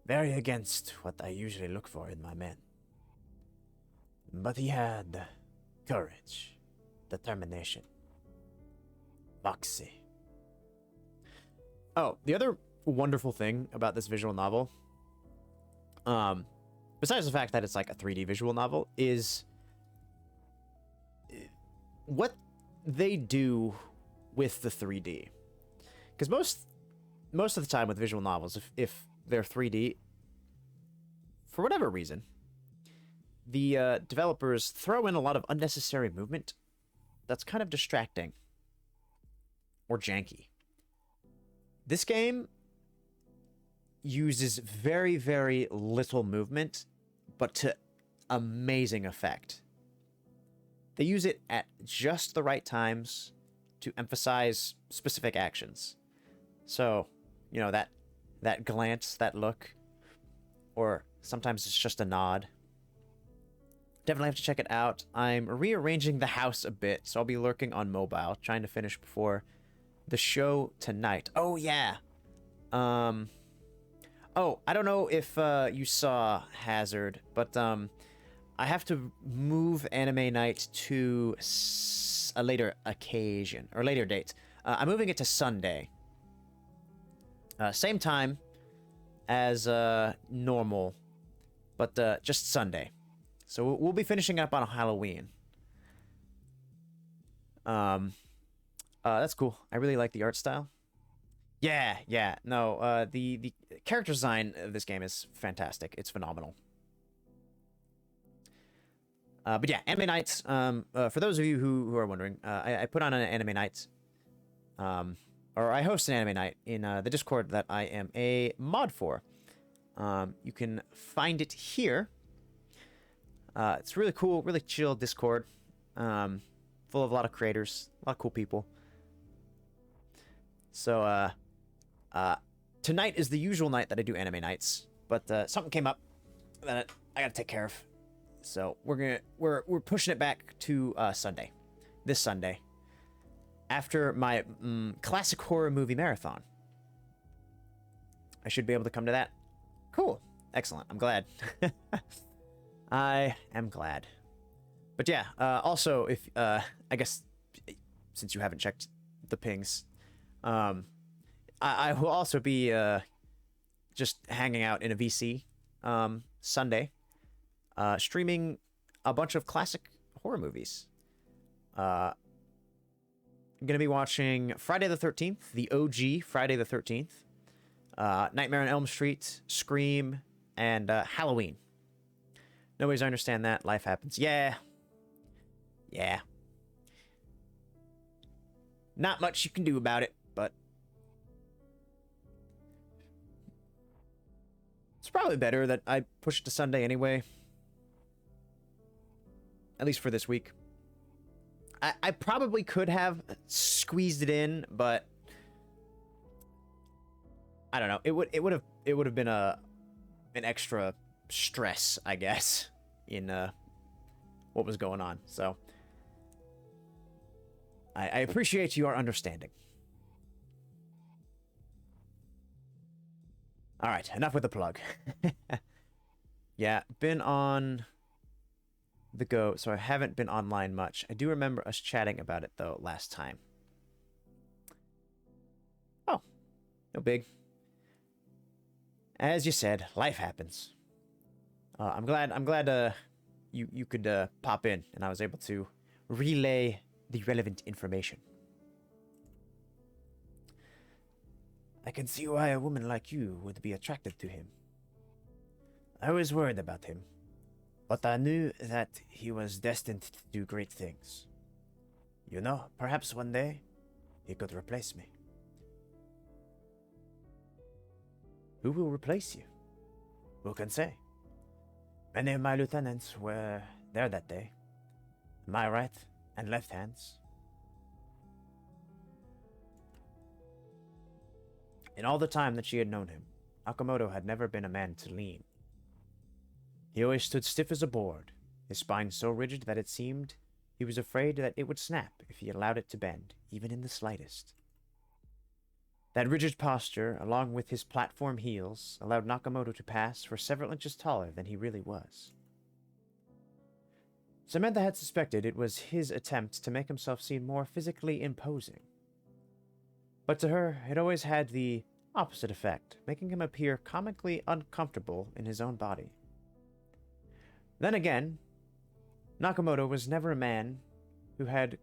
Very against what I usually look for in my men. But he had courage, determination, moxie. Oh, the other wonderful thing about this visual novel, besides the fact that it's like a 3D visual novel, is what they do with the 3D. Because most of the time with visual novels, if they're 3D, for whatever reason, the developers throw in a lot of unnecessary movement that's kind of distracting or janky. This game uses very, very little movement, but to amazing effect. They use it at just the right times to emphasize specific actions. So, you know, that glance, that look, or sometimes it's just a nod. Definitely have to check it out. I'm rearranging the house a bit, so I'll be lurking on mobile, trying to finish before the show tonight. Oh, yeah. Oh, I don't know if you saw Hazard, but I have to move anime night to a later occasion, or later date. I'm moving it to Sunday. Same time as normal, but just Sunday. So we'll be finishing up on Halloween. That's cool. I really like the art style. Yeah. No, the character design of this game is fantastic. It's phenomenal. But yeah, anime nights. For those of you who are wondering, I put on an anime night, or or I host an anime night in the Discord that I am a mod for. You can find it here. It's really cool, really chill Discord, full of a lot of creators, a lot of cool people. So tonight is the usual night that I do anime nights, but something came up that I gotta take care of. So we're pushing it back to Sunday, this Sunday, after my classic horror movie marathon. I should be able to come to that. Cool, excellent. I'm glad. I am glad. But yeah, also if I guess since you haven't checked the pings, I will also be just hanging out in a VC Sunday, streaming a bunch of classic horror movies. I'm gonna be watching Friday the 13th, the OG Friday the 13th, Nightmare on Elm Street, Scream, and Halloween. No ways I understand that. Life happens. Yeah. Not much you can do about it, but it's probably better that I push it to Sunday anyway. At least for this week. I probably could have squeezed it in, but I don't know. It would have been an extra stress, I guess, in what was going on. So I appreciate your understanding. All right, enough with the plug. Yeah, been on the go, so I haven't been online much. I do remember us chatting about it though last time. Oh, no big. As you said, life happens. I'm glad you could pop in and I was able to relay the relevant information. I can see why a woman like you would be attracted to him. I was worried about him, but I knew that he was destined to do great things. You know, perhaps one day he could replace me. Who will replace you? Who can say? Many of my lieutenants were there that day. My right and left hands. In all the time that she had known him, Nakamoto had never been a man to lean. He always stood stiff as a board, his spine so rigid that it seemed he was afraid that it would snap if he allowed it to bend, even in the slightest. That rigid posture, along with his platform heels, allowed Nakamoto to pass for several inches taller than he really was. Samantha had suspected it was his attempt to make himself seem more physically imposing. But to her, it always had the opposite effect, making him appear comically uncomfortable in his own body. Then again, Nakamoto was never a man who had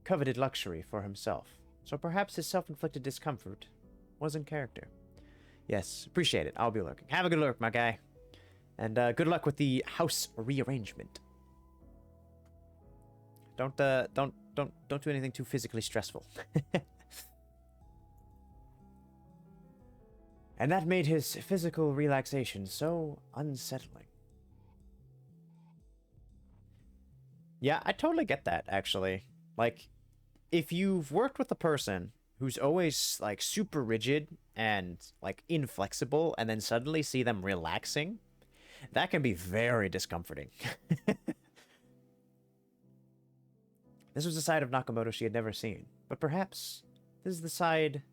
coveted luxury for himself, so perhaps his self-inflicted discomfort was in character. Yes, appreciate it. I'll be lurking. Have a good lurk, my guy. And good luck with the house rearrangement. Don't do anything too physically stressful. And that made his physical relaxation so unsettling. Yeah, I totally get that, actually. Like, if you've worked with a person who's always, like, super rigid and, like, inflexible, and then suddenly see them relaxing, that can be very discomforting. This was a side of Nakamoto she had never seen, but perhaps this side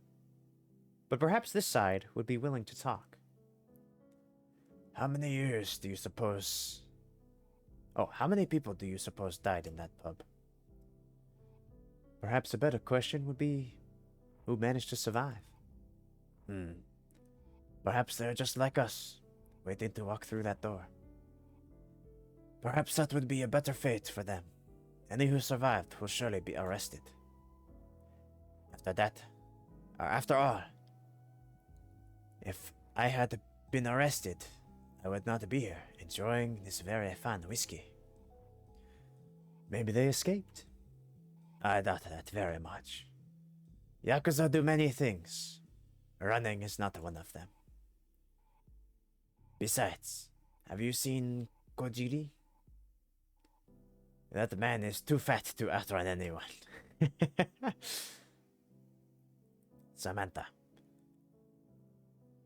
would be willing to talk. How many years do you suppose... Oh, how many people do you suppose died in that pub? Perhaps a better question would be, who managed to survive? Perhaps they're just like us, waiting to walk through that door. Perhaps that would be a better fate for them. Any who survived will surely be arrested. After all, if I had been arrested, I would not be here, enjoying this very fine whiskey. Maybe they escaped. I doubt that very much. Yakuza do many things. Running is not one of them. Besides, have you seen Kojiri? That man is too fat to outrun anyone. Samantha,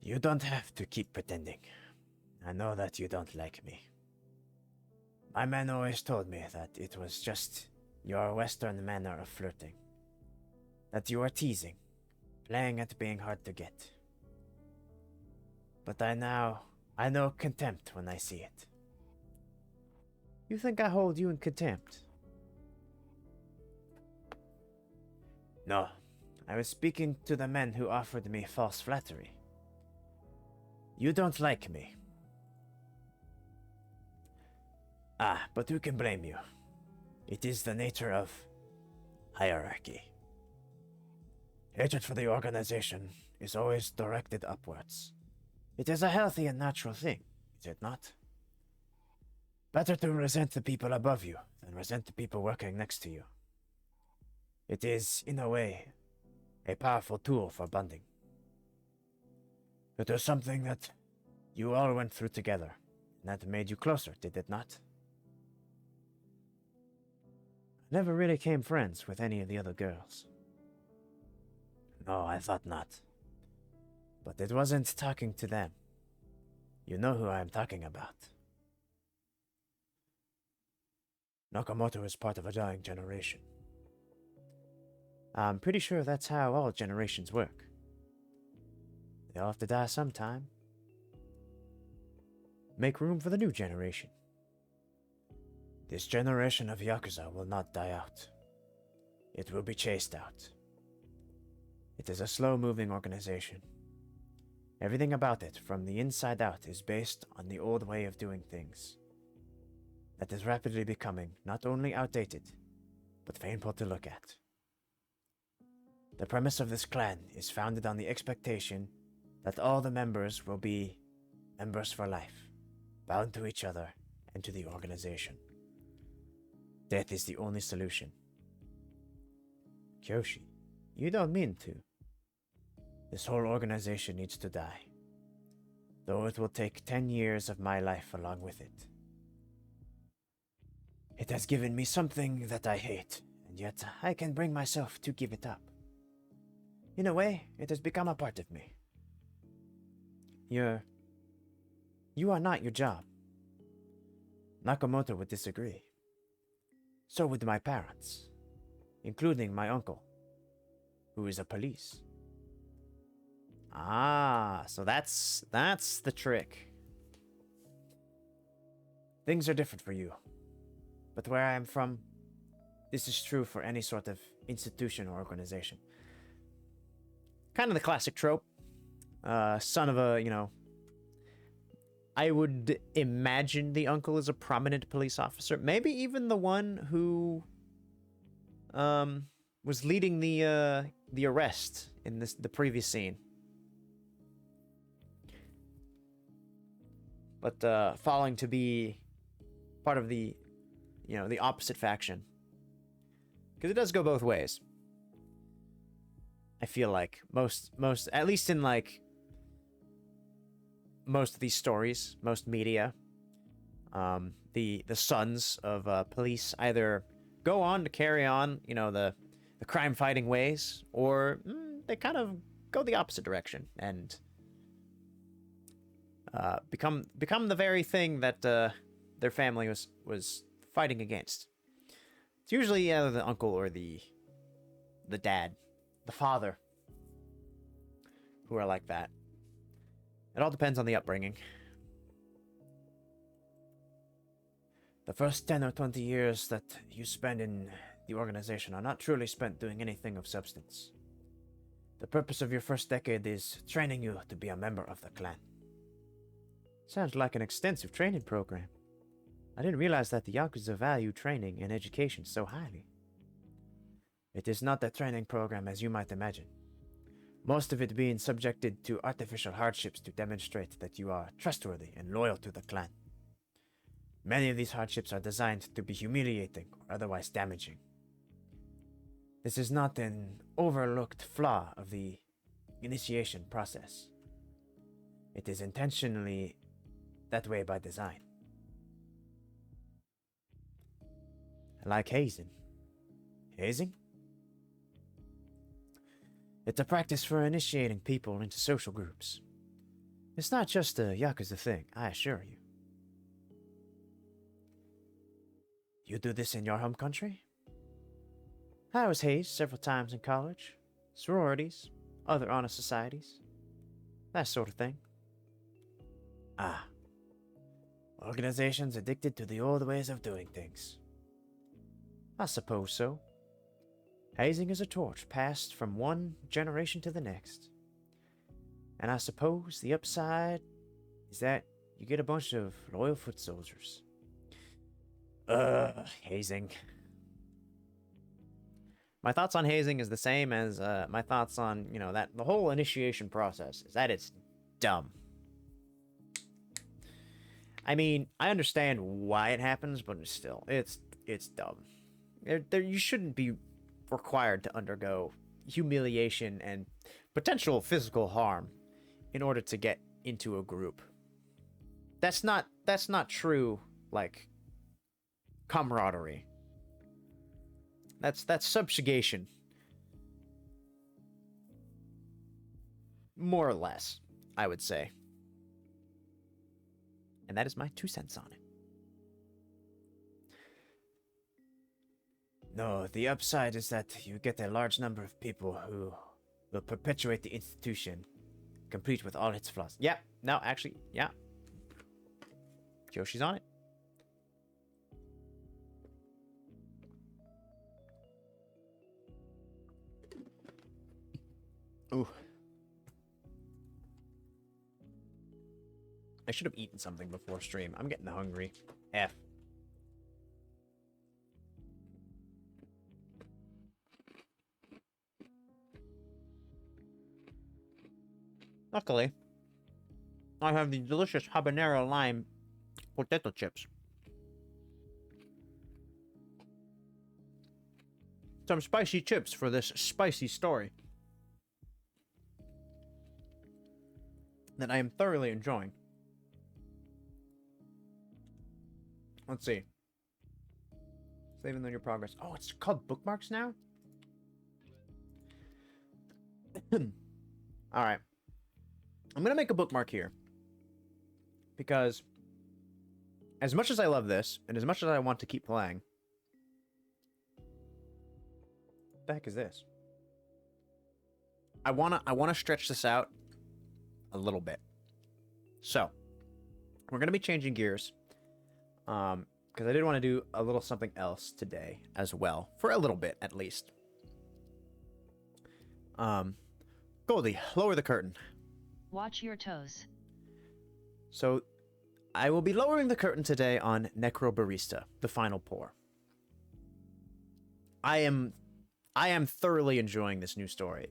you don't have to keep pretending. I know that you don't like me. My man always told me that it was just your Western manner of flirting. That you are teasing, playing at being hard to get. But I know contempt when I see it. You think I hold you in contempt? No, I was speaking to the men who offered me false flattery. You don't like me. But who can blame you? It is the nature of hierarchy. Hatred for the organization is always directed upwards. It is a healthy and natural thing, is it not? Better to resent the people above you than resent the people working next to you. It is, in a way, a powerful tool for bonding. It is something that you all went through together, and that made you closer, did it not? I never really became friends with any of the other girls. No, I thought not. But it wasn't talking to them. You know who I am talking about. Nakamoto is part of a dying generation. I'm pretty sure that's how all generations work. They all have to die sometime. Make room for the new generation. This generation of Yakuza will not die out. It will be chased out. It is a slow-moving organization. Everything about it, from the inside out, is based on the old way of doing things. That is rapidly becoming not only outdated, but painful to look at. The premise of this clan is founded on the expectation that all the members will be members for life, bound to each other and to the organization. Death is the only solution. Kyoshi, you don't mean to. This whole organization needs to die, though it will take 10 years of my life along with it. It has given me something that I hate, and yet I can bring myself to give it up. In a way, it has become a part of me. You are not your job. Nakamoto would disagree. So would my parents, including my uncle, who is a police. So that's the trick. Things are different for you. But where I am from, this is true for any sort of institution or organization. Kind of the classic trope. Son of a, I would imagine the uncle is a prominent police officer. Maybe even the one who was leading the arrest in the previous scene. But falling to be part of the opposite faction. Because it does go both ways. I feel like most at least in like most of these stories, most media, the sons of police either go on to carry on, the crime fighting ways, or they kind of go the opposite direction and become the very thing that their family was fighting against. It's usually either the uncle or the dad, the father, who are like that. It all depends on the upbringing. The first 10 or 20 years that you spend in the organization are not truly spent doing anything of substance. The purpose of your first decade is training you to be a member of the clan. Sounds like an extensive training program. I didn't realize that the Yakuza value training and education so highly. It is not a training program as you might imagine. Most of it being subjected to artificial hardships to demonstrate that you are trustworthy and loyal to the clan. Many of these hardships are designed to be humiliating or otherwise damaging. This is not an overlooked flaw of the initiation process. It is intentionally that way by design. Like hazing. Hazing? It's a practice for initiating people into social groups. It's not just a Yakuza thing, I assure you. You do this in your home country? I was hazed several times in college, sororities, other honor societies, that sort of thing. Ah. Organizations addicted to the old ways of doing things. I suppose so. Hazing is a torch passed from one generation to the next. And I suppose the upside is that you get a bunch of loyal foot soldiers. Hazing. My thoughts on hazing is the same as my thoughts on, that the whole initiation process is that it's dumb. I mean, I understand why it happens, but still, it's dumb. You shouldn't be required to undergo humiliation and potential physical harm in order to get into a group. That's not true, like, camaraderie. That's subjugation. More or less, I would say. And that is my 2 cents on it. No, the upside is that you get a large number of people who will perpetuate the institution, complete with all its flaws. Yep, no, actually, yeah. Yoshi's on it. Ooh. I should have eaten something before stream. I'm getting hungry. F. Luckily, I have the delicious habanero lime potato chips. Some spicy chips for this spicy story that I am thoroughly enjoying. Let's see. Saving on your progress. Oh, it's called bookmarks now? Alright. I'm gonna make a bookmark here. Because as much as I love this, and as much as I want to keep playing, what the heck is this? I wanna stretch this out a little bit. So, we're gonna be changing gears. Because I did want to do a little something else today as well. For a little bit, at least. Goldie, lower the curtain. Watch your toes. So, I will be lowering the curtain today on Necrobarista, the final pour. I am thoroughly enjoying this new story.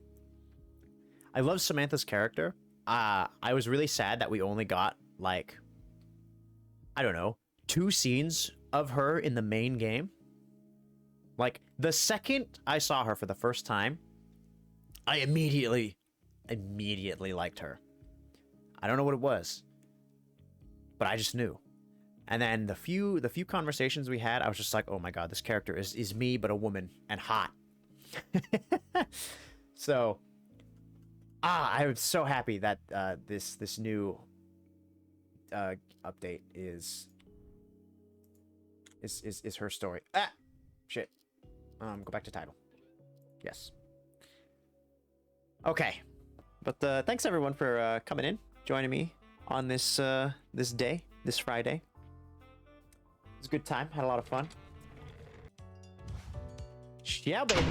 I love Samantha's character. I was really sad that we only got, like, I don't know, 2 scenes of her in the main game. Like, the second I saw her for the first time, I immediately liked her. I don't know what it was, but I just knew. And then the few conversations we had, I was just like, oh my god, this character is me, but a woman, and hot. So, I was so happy that this new update is her story. Ah, shit. Go back to title. Yes. Okay. But thanks everyone for coming in, joining me on this day, this Friday. It was a good time. Had a lot of fun. Yeah, babies.